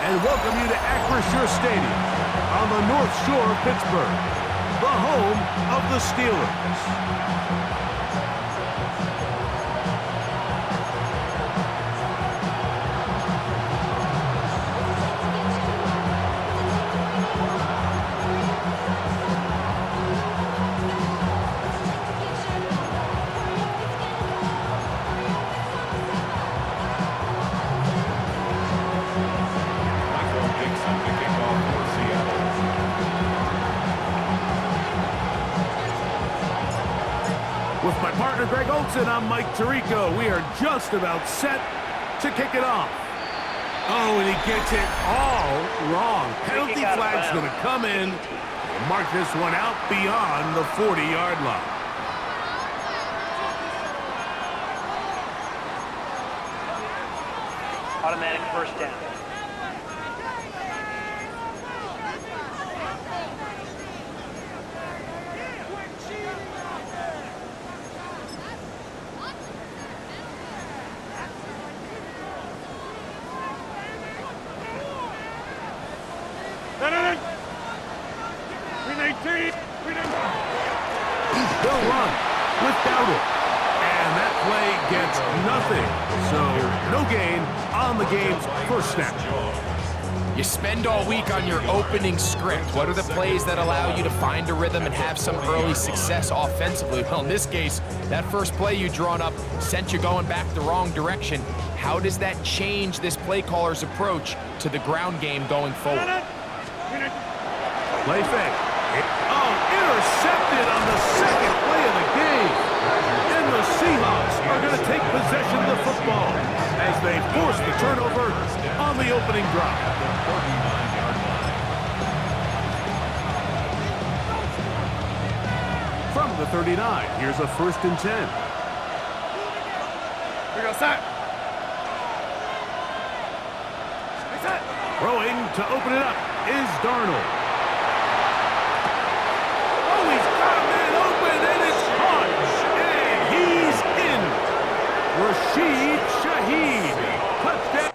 and welcome you to Acrisure Stadium on the North Shore of Pittsburgh, the home of the Steelers. With my partner, Greg Olson, I'm Mike Tirico. We are just about set to kick it off. Oh, and he gets it all wrong. Penalty flag's going to come in. Mark this one out beyond the 40-yard line. Automatic first down. They'll run without it. And that play gets nothing. So no gain on the game's first snap. You spend all week on your opening script. What are the plays that allow you to find a rhythm and have some early success offensively? Well, in this case, that first play you drawn up sent you going back the wrong direction. How does that change this play caller's approach to the ground game going forward? Play fake. Oh, intercepted on the second play of the game. And the Seahawks are going to take possession of the football as they force the turnover on the opening drive. From the 39, here's a 1st and 10. We go set. Throwing to open it up is Darnold. Oh, he's got a man open, and it's caught. And he's in. Rashid Shaheed. Touchdown.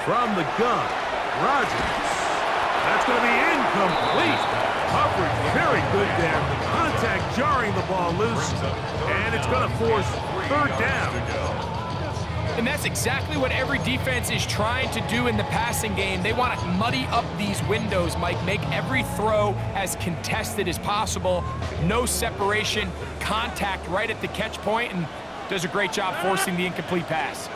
From the gun, Rodgers. That's going to be incomplete. Coverage very good there. Contact jarring the ball loose. And it's going to force 3rd down. And that's exactly what every defense is trying to do in the passing game. They want to muddy up these windows, Mike, make every throw as contested as possible. No separation, contact right at the catch point, and does a great job forcing the incomplete pass.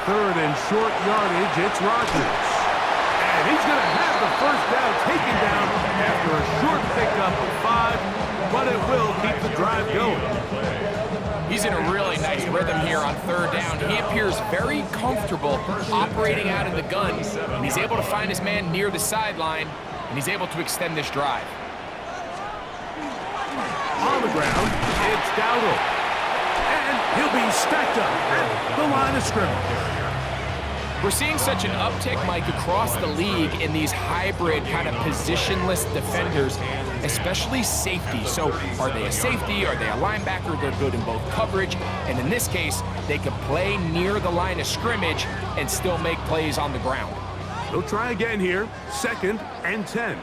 3rd and short yardage, it's Rodgers. And he's going to have the first down taken down after a short pickup of 5, but it will keep the drive going. He's in a really nice rhythm here on 3rd down. He appears very comfortable operating out of the gun, and he's able to find his man near the sideline, and he's able to extend this drive. On the ground, it's Dowdle. And he'll be stacked up at the line of scrimmage. We're seeing such an uptick, Mike, across the league in these hybrid kind of positionless defenders, especially safety. So are they a safety? Are they a linebacker? They're good in both coverage. And in this case, they can play near the line of scrimmage and still make plays on the ground. They'll try again here. 2nd and 10.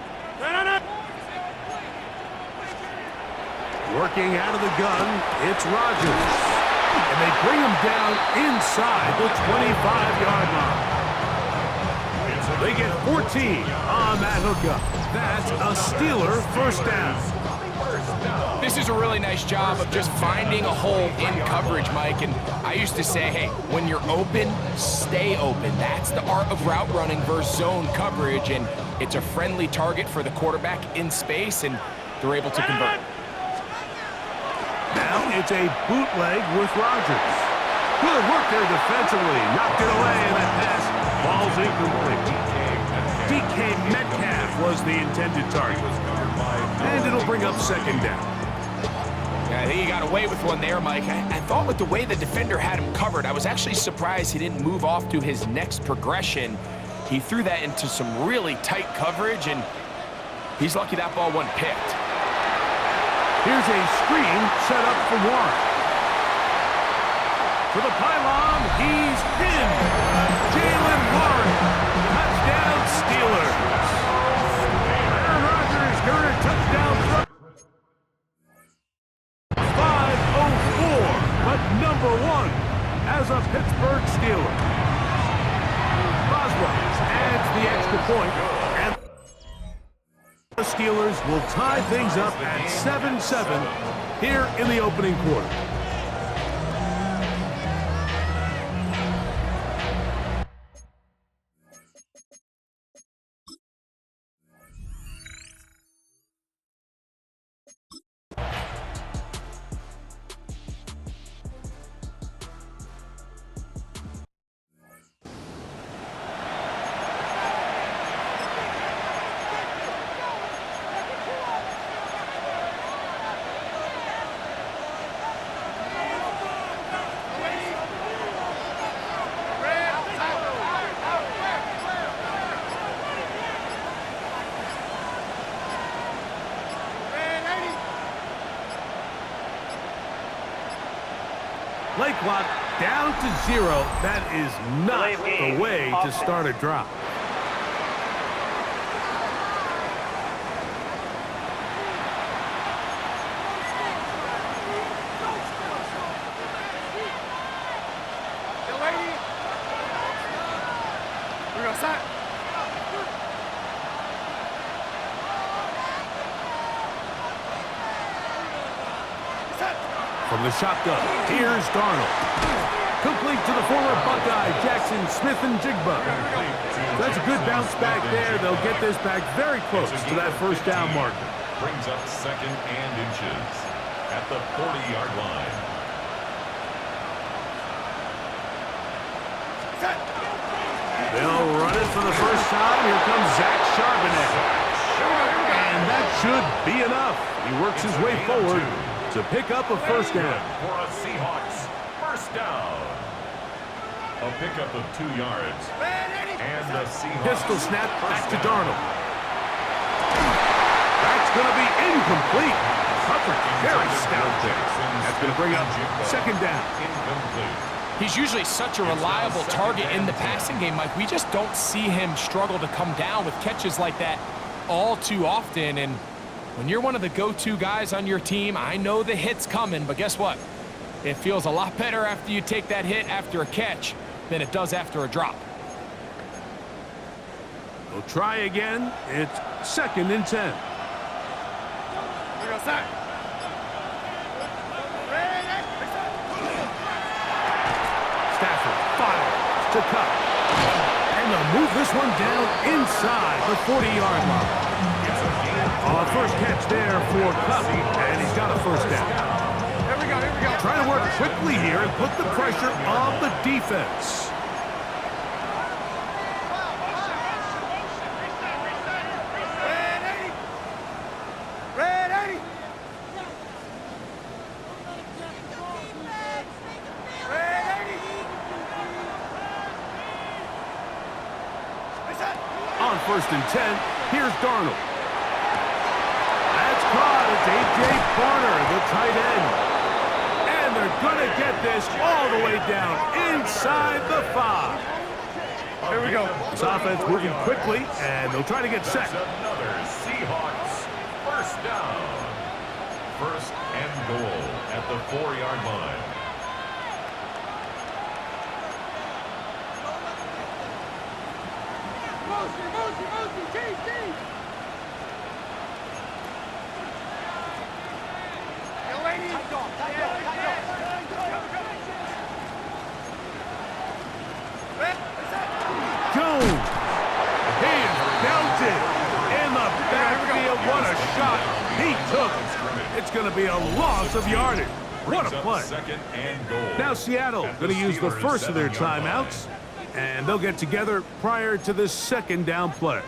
Working out of the gun, it's Rodgers. And they bring him down inside the 25-yard line. They get 14 on that hookup. That's a Steeler first down. This is a really nice job of just finding a hole in coverage, Mike. And I used to say, hey, when you're open, stay open. That's the art of route running versus zone coverage. And it's a friendly target for the quarterback in space, and they're able to convert. Now it's a bootleg with Rodgers. Good work there defensively. Knocked it away, and that pass falls incomplete. DK Metcalf was the intended target. And it'll bring up 2nd down. Yeah, I think he got away with one there, Mike. I thought with the way the defender had him covered, I was actually surprised he didn't move off to his next progression. He threw that into some really tight coverage, and he's lucky that ball wasn't picked. Here's a screen set up for Warren. For the pylon, he's in. Jalen Warren. Touchdown, Steelers. Aaron Rodgers, career touchdown. 5:04, but number 1 as a Pittsburgh Steeler. Boswell adds the extra point, and the Steelers will tie things up at 7-7 here in the opening quarter. Play clock down to 0. That is not the way to start a drive. From the shotgun, here's Darnold. Complete to the former Buckeye, Jackson Smith-Njigba. That's a good bounce back there. They'll get this back very close to that first down marker. Brings up 2nd and inches at the 40-yard line. They'll run it for the first time. Here comes Zach Charbonnet. And that should be enough. He works his way forward to pick up a first down. For a Seahawks first down. A pickup of 2 yards. And the Seahawks. Pistol snap back to Darnold. That's going to be incomplete. Coverage very stout there. That's going to bring up 2nd down. Incomplete. He's usually such a reliable target in the passing game, Mike. We just don't see him struggle to come down with catches like that all too often. And when you're one of the go-to guys on your team, I know the hit's coming, but guess what? It feels a lot better after you take that hit after a catch than it does after a drop. We'll try again. It's 2nd and 10. Stafford fires to cut. And they'll move this one down inside the 40-yard line. First catch there for Cup, and he's got a first down. Here we go. Trying to work quickly here and put the pressure on the defense. On 1st and 10, here's Darnold. That's caught. It's A.J. Barner, the tight end. And they're going to get this all the way down inside the 5. A Here we go. This offense moving quickly, and they'll try to get set. Another Seahawks first down. First and goal at the 4-yard line. Jones. He's belted in the backfield. What a shot he took. It's going to be a loss of yardage. What a play. Second and goal. Now Seattle going to use the first of their timeouts, and they'll get together prior to this second down play.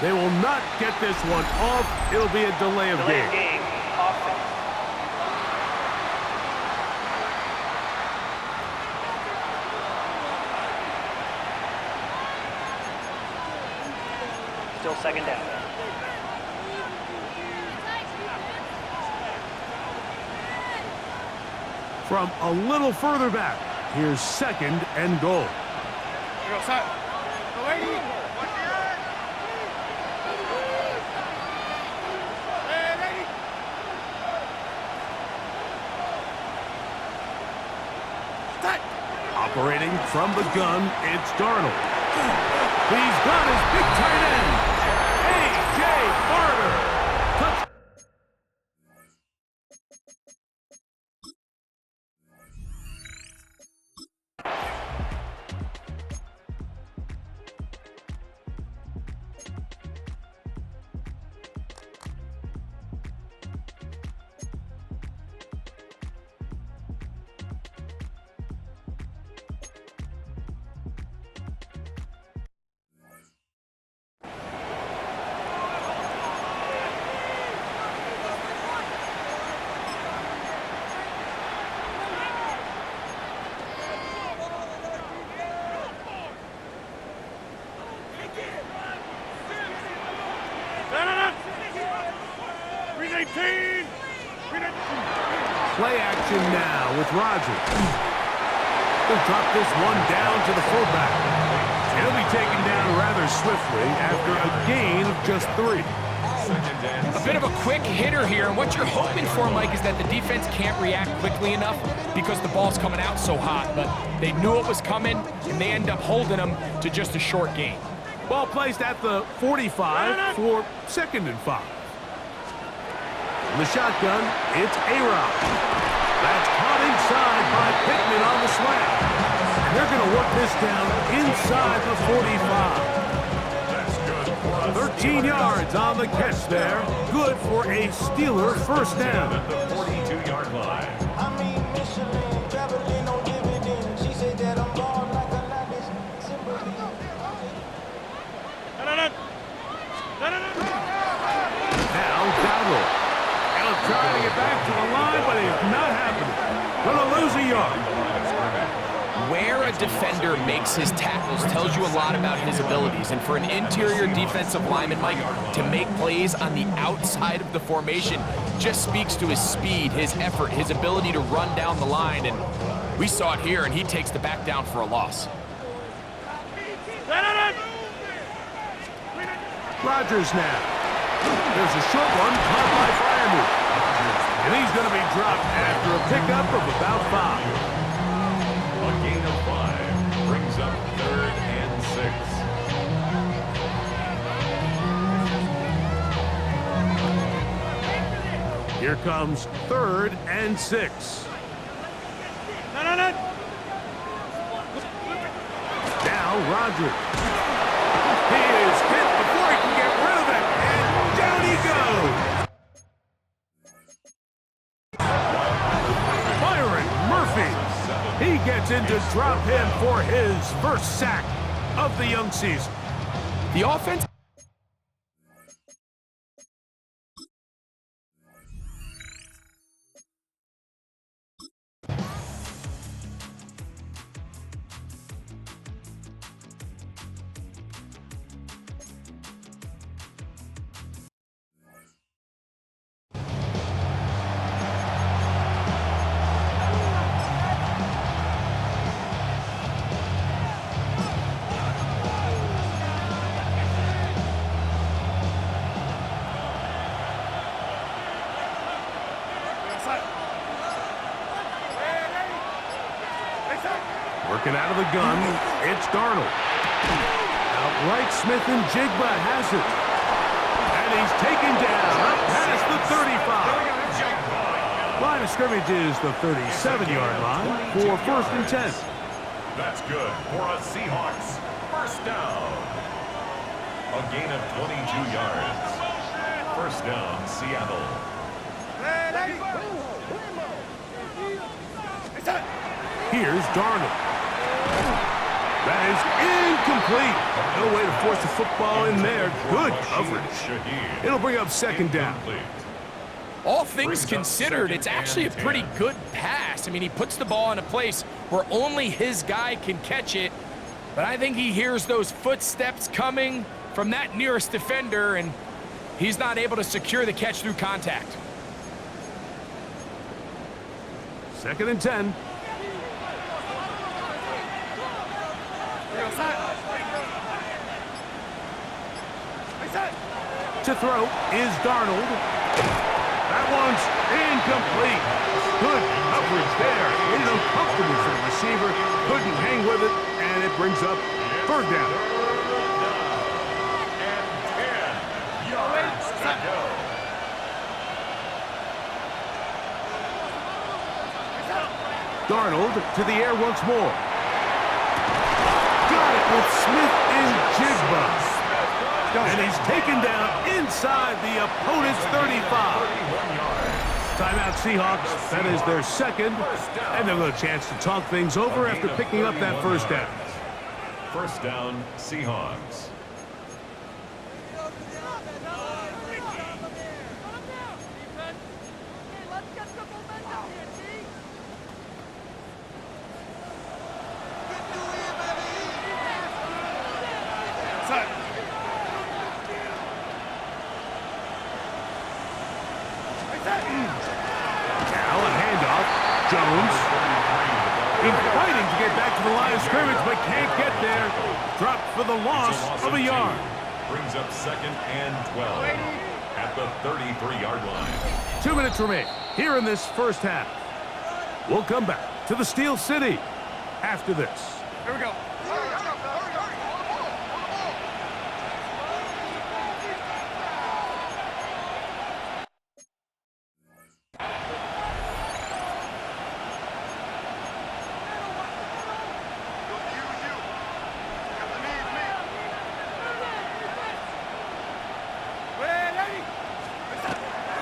They will not get this one off. It'll be a delay of game. Still second down. From a little further back, here's second and goal. Operating from the gun, it's Darnold. He's got his big tight end, A.J. Barter. Touch. Play action now with Rodgers. He'll drop this one down to the fullback. He'll be taken down rather swiftly after a gain of just 3. A bit of a quick hitter here, and what you're hoping for, Mike, is that the defense can't react quickly enough because the ball's coming out so hot, but they knew it was coming, and they end up holding them to just a short gain. Ball placed at the 45 for 2nd and 5. In the shotgun, it's A-Rod. That's caught inside by Pittman on the slant. And they're going to work this down inside the 45. 13 yards on the catch there. Good for a Steeler first down. At the 42-yard line. Now Dowdle. Trying to get back to the line, but it's not happening. Going to lose a yard. Where a defender makes his tackles tells you a lot about his abilities. And for an interior defensive lineman, Mike, to make plays on the outside of the formation just speaks to his speed, his effort, his ability to run down the line. And we saw it here, and he takes the back down for a loss. Rodgers now. There's a short one caught by Freiermuth. And he's going to be dropped after a pickup of about 5. A gain of 5 brings up 3rd and 6. Here comes 3rd and 6. Now Rodgers. He is hit before he can get rid of it. And down he goes. gets in to drop him for his first sack of the young season. The offense... Working out of the gun, it's Darnold. Outright Smith and Jigba has it. And he's taken down up past the 35. Line of scrimmage is the 37-yard line for 1st and 10. That's good for a Seahawks first down. A gain of 22 yards. First down, Seattle. Here's Darnold. That is incomplete. No way to force the football in there. Good coverage. It'll bring up 2nd down. All things considered, it's actually a pretty good pass. I mean, he puts the ball in a place where only his guy can catch it. But I think he hears those footsteps coming from that nearest defender, and he's not able to secure the catch through contact. 2nd and 10. To throw is Darnold. That one's incomplete. Good coverage there. Made it uncomfortable for the receiver. Couldn't hang with it, and it brings up 3rd down. And 10 yards to go. Darnold to the air once more. Got it with Smith and Jigba. And he's taken down inside the opponent's 35. Timeout Seahawks. That is their 2nd. And they'll get a chance to talk things over after picking up that 1st down. First down, Seahawks. Now a handoff. Jones. He's fighting to get back to the line of scrimmage, but can't get there. Dropped for the loss of a yard. Brings up 2nd and 12 at the 33-yard line. 2 minutes remain here in this first half. We'll come back to the Steel City after this. Here we go.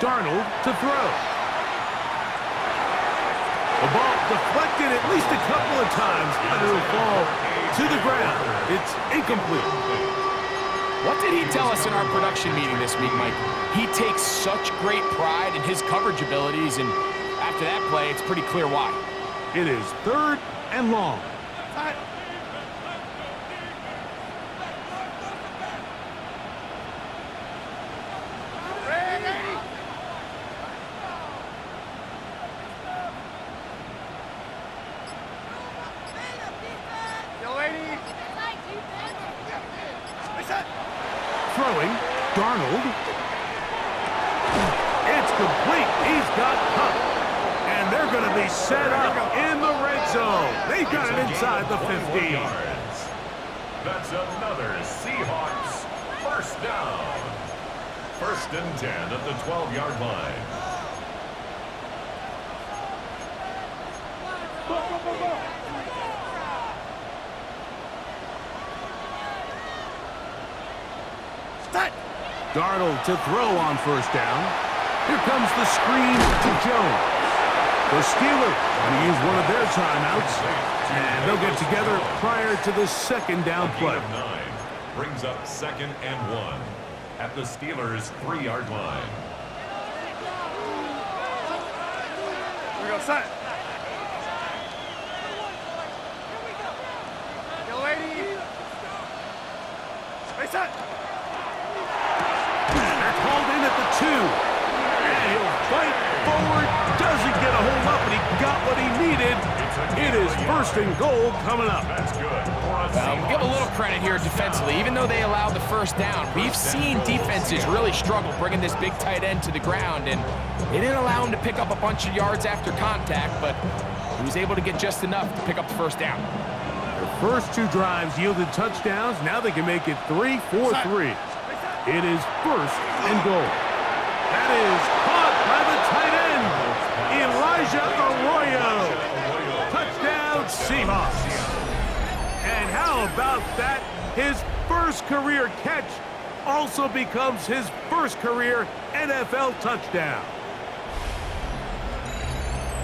Darnold to throw. The ball deflected at least a couple of times, but it'll fall to the ground. It's incomplete. What did he tell us in our production meeting this week, Mike? He takes such great pride in his coverage abilities, and after that play, it's pretty clear why. It is 3rd and long. Throwing, Darnold. It's complete. He's got Hunt. And they're going to be set up in the red zone. They've got it inside the 15. That's another Seahawks first down. 1st and 10 at the 12-yard line. Darnold to throw on 1st down. Here comes the screen to Jones. The Steelers going to use one of their timeouts. And they'll get together prior to the second down play. 9 brings up 2nd and 1 at the Steelers' 3-yard line. We go set. Go, lady. Stay set. They're called in at the 2. And he'll fight forward. Doesn't get a hold up, and he got what he needed. It is 1st and goal coming up. That's good. We'll give a little credit here defensively. Even though they allowed the 1st down, we've seen defenses really struggle bringing this big tight end to the ground, and they didn't allow him to pick up a bunch of yards after contact, but he was able to get just enough to pick up the 1st down. Their first 2 drives yielded touchdowns. Now they can make it 3-4-3. It is 1st and goal. That is caught by the tight end, Elijah Arroyo. Touchdown, Seahawks. And how about that? His first career catch also becomes his first career NFL touchdown.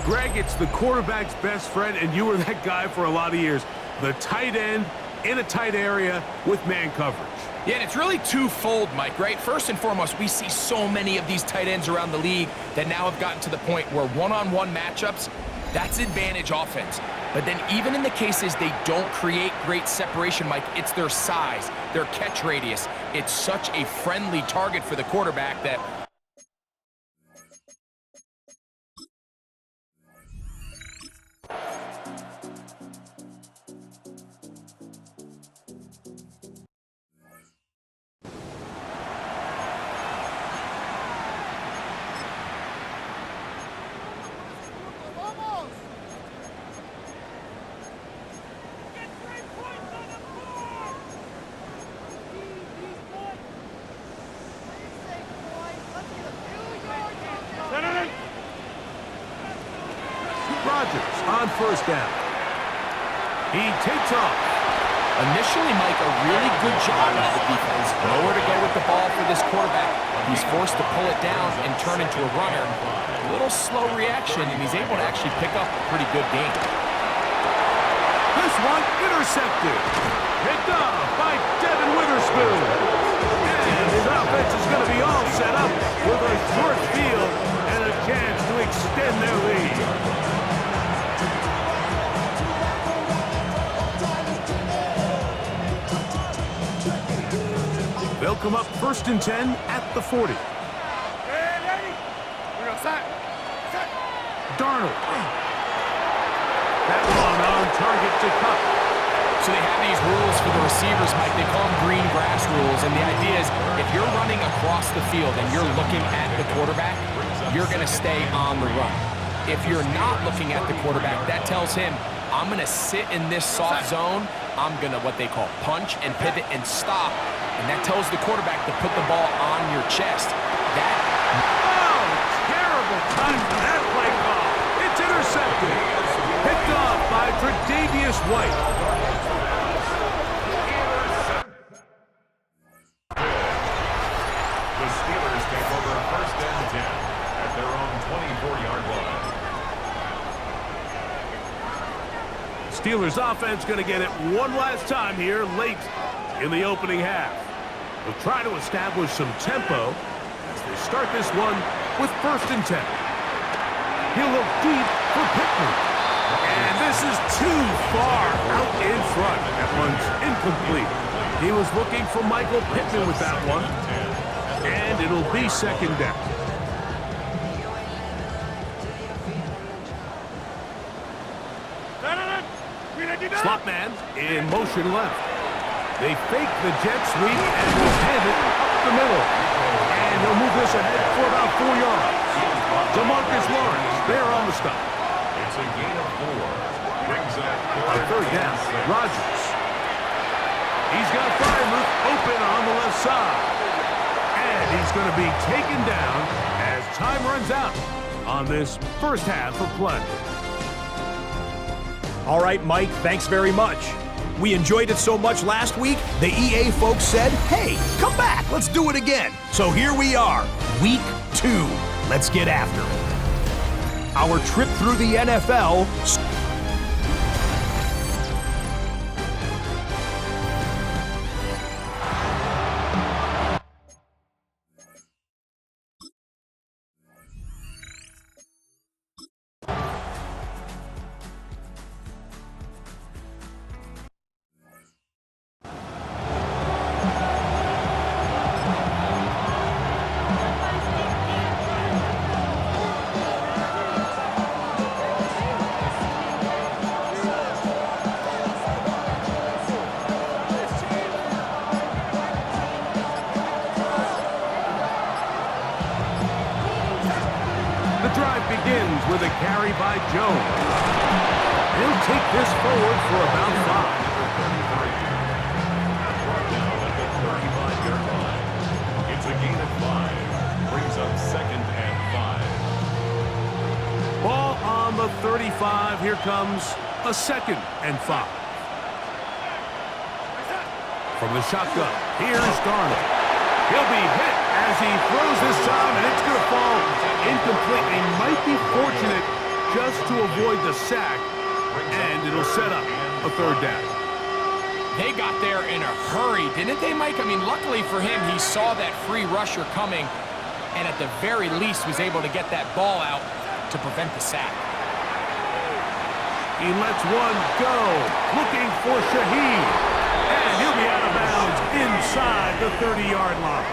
Greg, it's the quarterback's best friend, and you were that guy for a lot of years. The tight end in a tight area with man coverage. Yeah, and it's really twofold, Mike, right? First and foremost, we see so many of these tight ends around the league that now have gotten to the point where one-on-one matchups, that's advantage offense. But then even in the cases they don't create great separation, Mike, it's their size, their catch radius. It's such a friendly target for the quarterback that Rodgers on 1st down. He takes off. initially, Mike, a really good job by the defense. Nowhere to go with the ball for this quarterback. He's forced to pull it down and turn into a runner. A little slow reaction, and he's able to actually pick up a pretty good game. This one intercepted. Picked up by Devin Witherspoon. And his offense is going to be all set up with a short field and a chance to extend their lead. They'll come up 1st and 10 at the 40. Hey, lady. We go set. Set. Darnold. That one on target to Cup. So they have these rules for the receivers, Mike. They call them green grass rules, and the idea is if you're running across the field and you're looking at the quarterback, you're going to stay on the run. If you're not looking at the quarterback, that tells him, I'm going to sit in this soft zone. I'm going to what they call punch and pivot and stop. And that tells the quarterback to put the ball on your chest. Oh, terrible time for that play call. It's intercepted. Picked off by Tre'Davious White. The Steelers take over 1st and 10 at their own 24-yard line. Steelers offense going to get it one last time here late in the opening half. They'll try to establish some tempo as they start this one with 1st and 10. He'll look deep for Pittman. And this is too far out in front. That one's incomplete. He was looking for Michael Pittman with that one. And it'll be 2nd down. Slot man in motion left. They fake the jet sweep and will hand it up the middle. And he'll move this ahead for about 4 yards. DeMarcus Lawrence there on the stop. It's a gain of 4. Brings up On 3rd down, Rodgers. He's got Freiermuth open on the left side. And he's going to be taken down as time runs out on this first half of play. All right, Mike, thanks very much. We enjoyed it so much last week, the EA folks said, hey, come back, let's do it again. So here we are, week 2. Let's get after it. Our trip through the NFL begins with a carry by Jones. He'll take this forward for about 5. It's a gain of 5. Brings up 2nd and 5. Ball on the 35. Here comes a 2nd and 5. From the shotgun, here's Darnold. He'll be hit as he throws this time, and it's going to fall incomplete. They might be fortunate just to avoid the sack, and it'll set up a 3rd down. They got there in a hurry, didn't they, Mike? I mean, luckily for him, he saw that free rusher coming, and at the very least was able to get that ball out to prevent the sack. He lets one go, looking for Shaheed, and he'll be out of bounds inside the 30-yard line.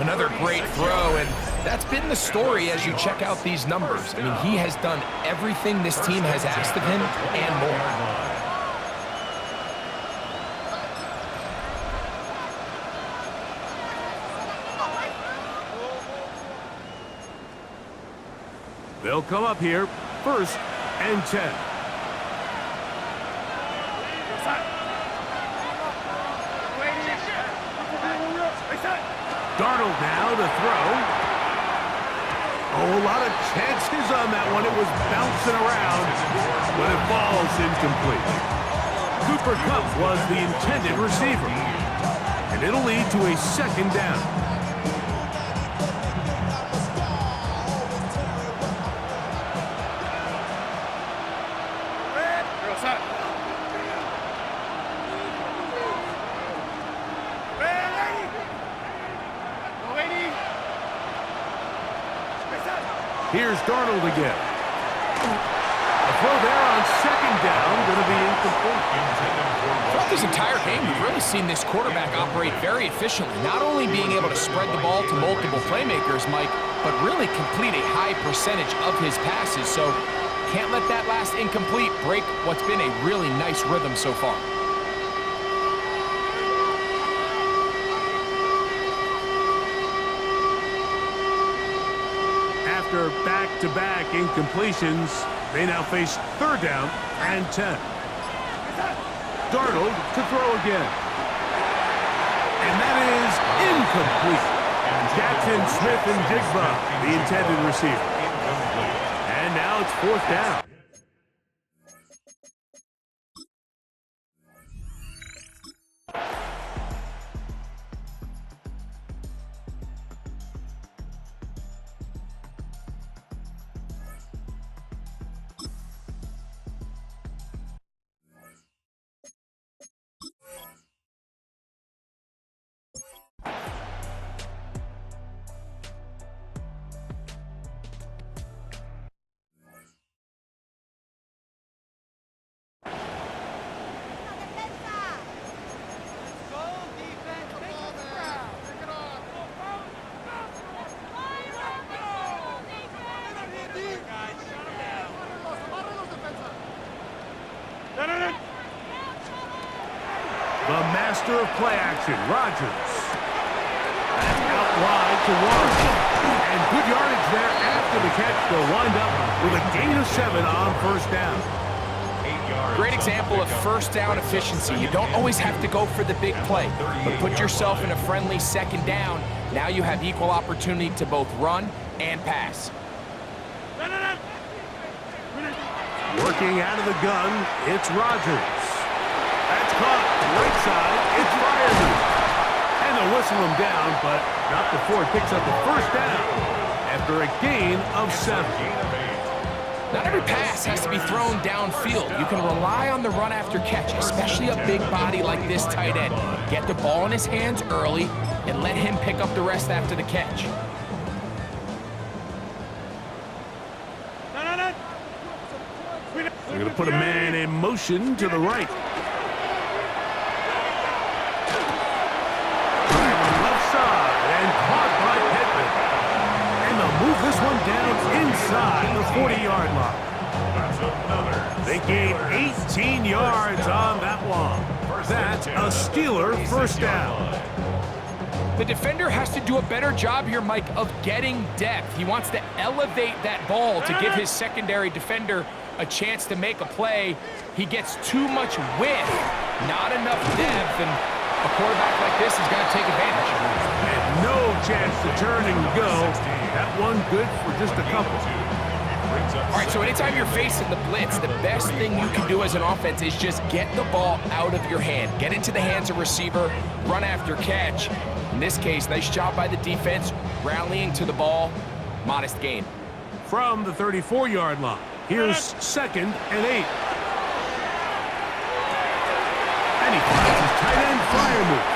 Another great throw, and that's been the story as you check out these numbers. I mean, he has done everything this team has asked of him and more. They'll come up here, 1st and 10. Darnold now to throw. Oh, a lot of chances on that one. It was bouncing around, but it falls incomplete. Cooper Kupp was the intended receiver, and it'll lead to a 2nd down. Here's Darnold again. A throw there on 2nd down, going to be incomplete. Throughout this entire game, we've really seen this quarterback operate very efficiently, not only being able to spread the ball to multiple playmakers, Mike, but really complete a high percentage of his passes. So can't let that last incomplete break what's been a really nice rhythm so far. After back-to-back incompletions, they now face 3rd down and 10. Darnold to throw again. And that is incomplete. Jackson, Smith, and Jigba, the intended receiver. And now it's 4th down. The master of play action, Rodgers. And out wide to Warren. And good yardage there after the catch. They'll wind up with a gain of 7 on 1st down. Great example of 1st down efficiency. You don't always have to go for the big play, but put yourself in a friendly 2nd down. Now you have equal opportunity to both run and pass. Working out of the gun, it's Rodgers. That's caught right side. It's fired. And they'll whistle him down, but not before it picks up the 1st down after a gain of 7. Not every pass has to be thrown downfield. You can rely on the run after catch, especially a big body like this tight end. Get the ball in his hands early and let him pick up the rest after the catch. They're going to put a man in motion to the right. Left side and caught by Pittman. And they'll move this one down inside the 40-yard line. They gained 18 yards on that one. That's a Steeler 1st down. The defender has to do a better job here, Mike, of getting depth. He wants to elevate that ball to give his secondary defender a chance to make a play. He gets too much width, not enough depth, and a quarterback like this is going to take advantage. And no chance to turn and go. That one good for just a couple. All right, so anytime you're facing the blitz, the best thing you can do as an offense is just get the ball out of your hand. Get into the hands of receiver, run after catch. In this case, nice job by the defense, rallying to the ball, modest gain. From the 34-yard line, here's 2nd and 8. And he finds his tight end flyer move.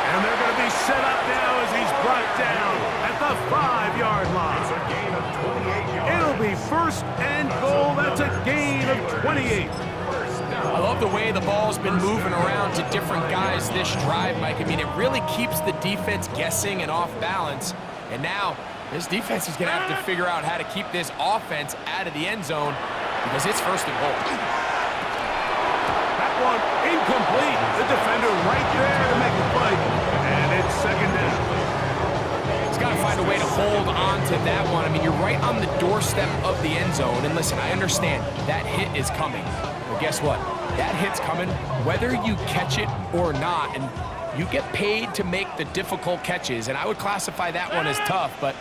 And they're going to be set up now as he's brought down at the 5-yard line. It's a gain of 28 yards. It'll be 1st and goal. That's a gain of 28. I love the way the ball's been moving around to different guys this drive, Mike. I mean, it really keeps the defense guessing and off balance. And now, this defense is going to have to figure out how to keep this offense out of the end zone because it's 1st and goal. That one incomplete. The defender right there to make the play. And it's 2nd down. He's got to find a way to hold on to that one. I mean, you're right on the doorstep of the end zone. And listen, I understand that hit is coming. But guess what? That hit's coming whether you catch it or not. And you get paid to make the difficult catches. And I would classify that one as tough, but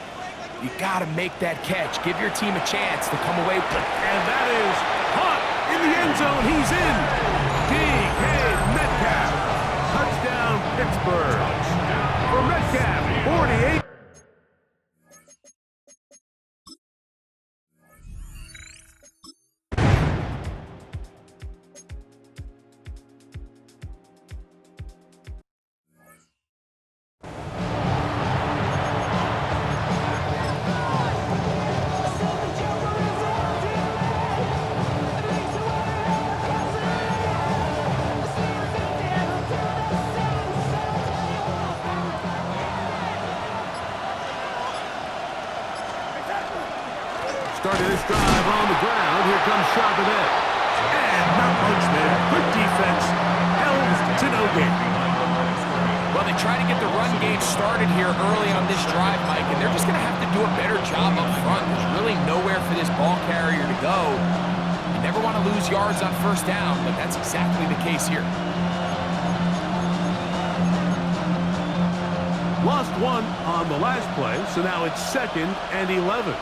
you got to make that catch. Give your team a chance to come away. And that is caught in the end zone. He's in. DK Metcalf. Touchdown, Pittsburgh. For Metcalf, 48. Started this drive on the ground. Here comes Charbonnet. And not much there. Good defense. Held to no gain. Well, they try to get the run game started here early on this drive, Mike, and they're just going to have to do a better job up front. There's really nowhere for this ball carrier to go. You never want to lose yards on 1st down, but that's exactly the case here. Lost one on the last play, so now it's 2nd and 11.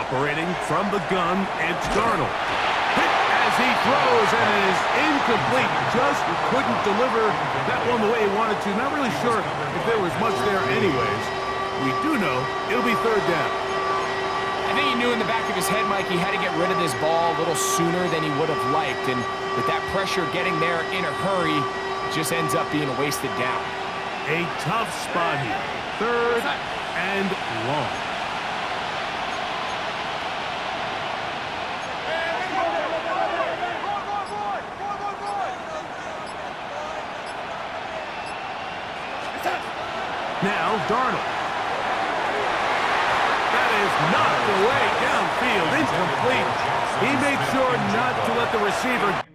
Operating from the gun, it's Darnold. Hit as he throws, and it is incomplete. Just couldn't deliver that one the way he wanted to. Not really sure if there was much there anyways. We do know it'll be 3rd down. I think he knew in the back of his head, Mike, he had to get rid of this ball a little sooner than he would have liked. And with that pressure getting there in a hurry, it just ends up being a wasted down. A tough spot here. 3rd and long. Now, Darnold. That is knocked away downfield, incomplete. He made sure not to let the receiver.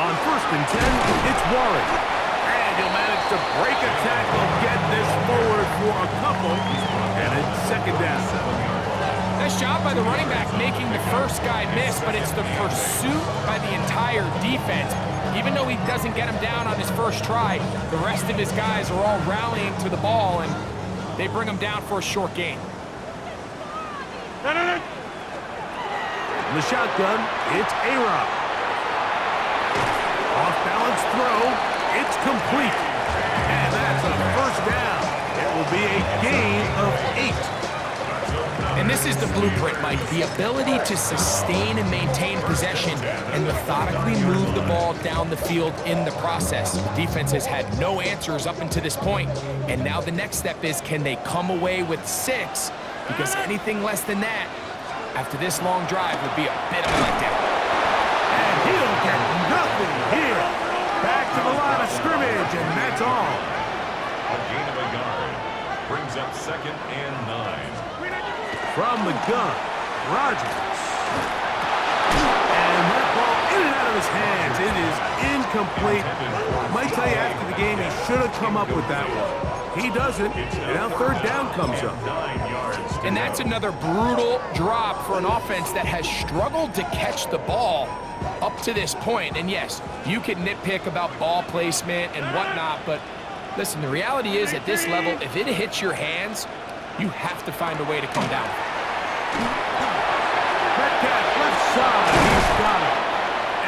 On 1st and 10, it's Warren. And he'll manage to break a tackle, get this forward for a couple, and it's second down. Nice job by the running back making the first guy miss, but it's the pursuit by the entire defense. Even though he doesn't get him down on his first try, the rest of his guys are all rallying to the ball, and they bring him down for a short gain. In the shotgun, it's A-Rod. Off-balance throw, it's complete. And that's a first down. It will be a gain of 8. And this is the blueprint, Mike. The ability to sustain and maintain possession and methodically move the ball down the field in the process. The defense has had no answers up until this point, and now the next step is, can they come away with 6? Because anything less than that, after this long drive, would be a bit of a letdown. And he'll get nothing here. Back to the line of scrimmage, and that's all. A gain of a yard brings up 2nd and 9. From the gun, Rodgers. And that ball in and out of his hands. It is incomplete. I might tell you after the game, he should have come up with that one. He doesn't, and now third down comes up. And that's another brutal drop for an offense that has struggled to catch the ball up to this point. And yes, you can nitpick about ball placement and whatnot, but listen, the reality is at this level, if it hits your hands, you have to find a way to come down. Metcalf left side, he's got it.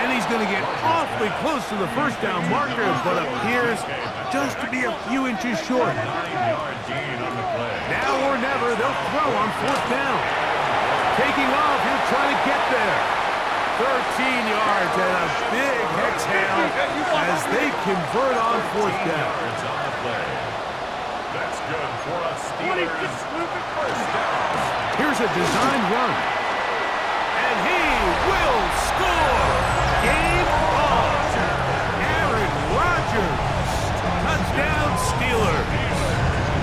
And he's going to get awfully close to the first down marker, but appears just to be a few inches short. 9-yard gain on the play. Now or never, they'll throw on 4th down. Taking off, he'll try to get there. 13 yards and a big exhale as they convert on 4th down. Yards on the play. That's good for a Steelers first down. Here's a designed run. And he will score. Game on. Aaron Rodgers. Touchdown Steelers.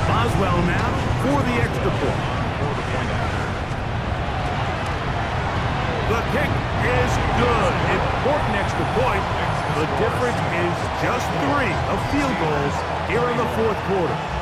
Boswell now for the extra point. The kick is good. Important extra point. The difference is just 3 of field goals here in the 4th quarter.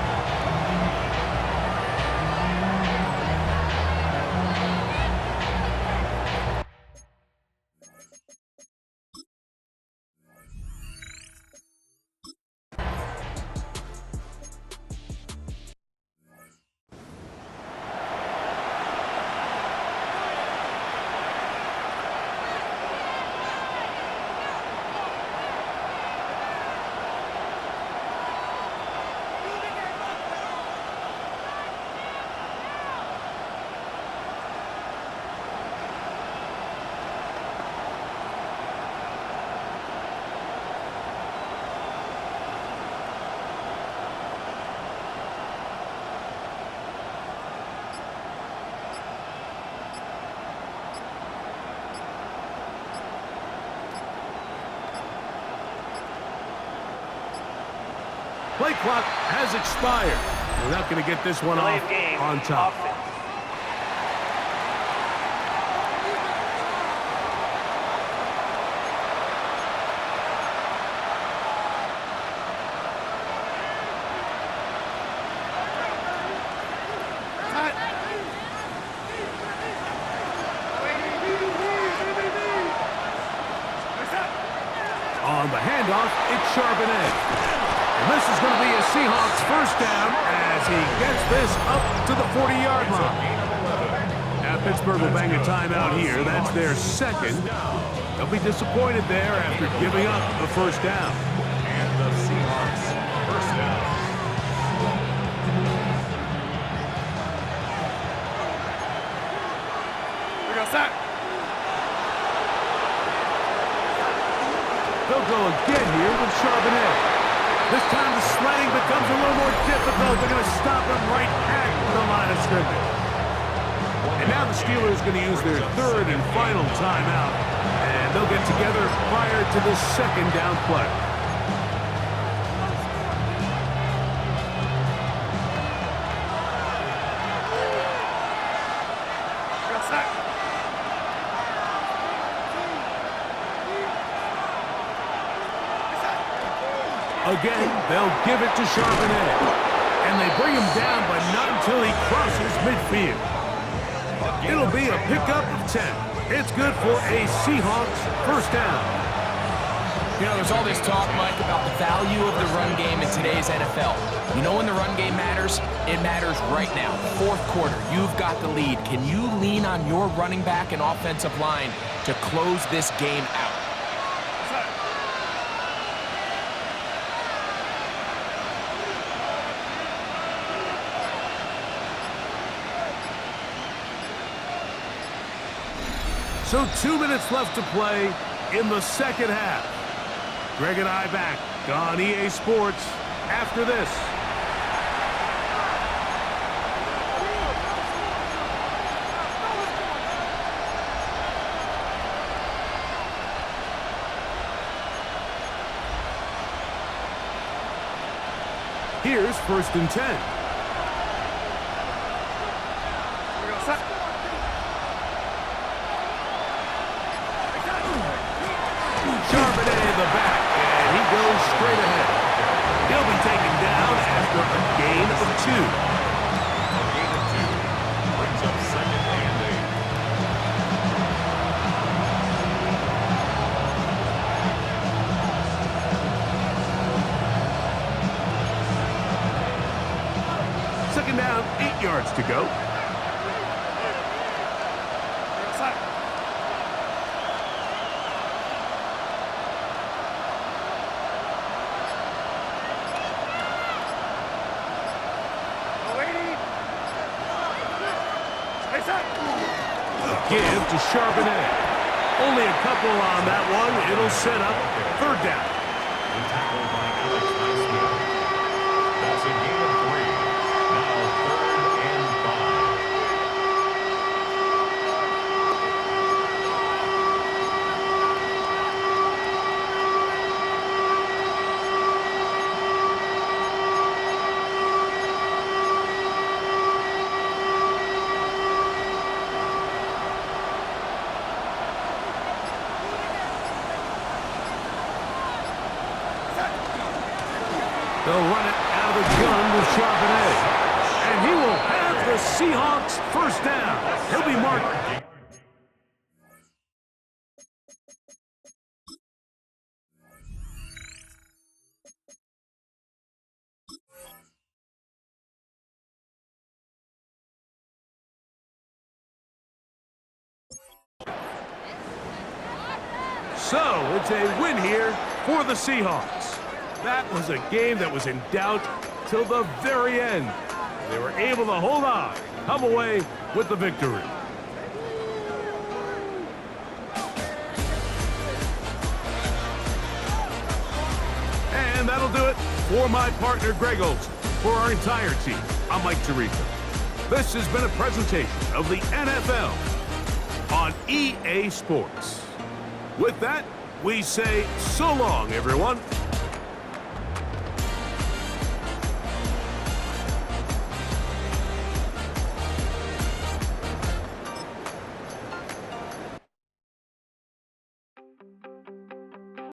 Play clock has expired. We're not going to get this one off on top. On the handoff, it's Charbonnet. And this is going to be a Seahawks first down as he gets this up to the 40-yard line. Now Pittsburgh will bang a timeout here. That's their second. They'll be disappointed there after giving up the first down. And the Seahawks first down. We got sack. They'll go again here with Charbonnet. This time the sledding becomes a little more difficult. They're going to stop him right at the line of scrimmage. And now the Steelers are going to use their third and final timeout. And they'll get together prior to the second down play. We got sack. Again, they'll give it to Charbonnet. And they bring him down, but not until he crosses midfield. It'll be a pickup of 10. It's good for a Seahawks first down. You know, there's all this talk, Mike, about the value of the run game in today's NFL. You know when the run game matters? It matters right now. Fourth quarter, you've got the lead. Can you lean on your running back and offensive line to close this game out? So 2 minutes left to play in the second half. Greg and I back on EA Sports after this. Here's 1st and 10. Charbonnet in the back, and he goes straight ahead. He'll be taken down after a gain of 2. A gain of 2 brings up 2nd and 8. Second down, 8 yards to go. Give to Charbonnet. Only a couple on that one. It'll set up 3rd down. The tackle by Alex Highsmith. That's a gain of 3. Now 3rd and 5. They'll run it out of the gun with Charbonnet. And he will have the Seahawks first down. He'll be marked. So it's a win here for the Seahawks. That was a game that was in doubt till the very end. They were able to hold on, come away with the victory. And that'll do it for my partner, Greg Olson. For our entire team, I'm Mike Tirico. This has been a presentation of the NFL on EA Sports. With that, we say so long, everyone.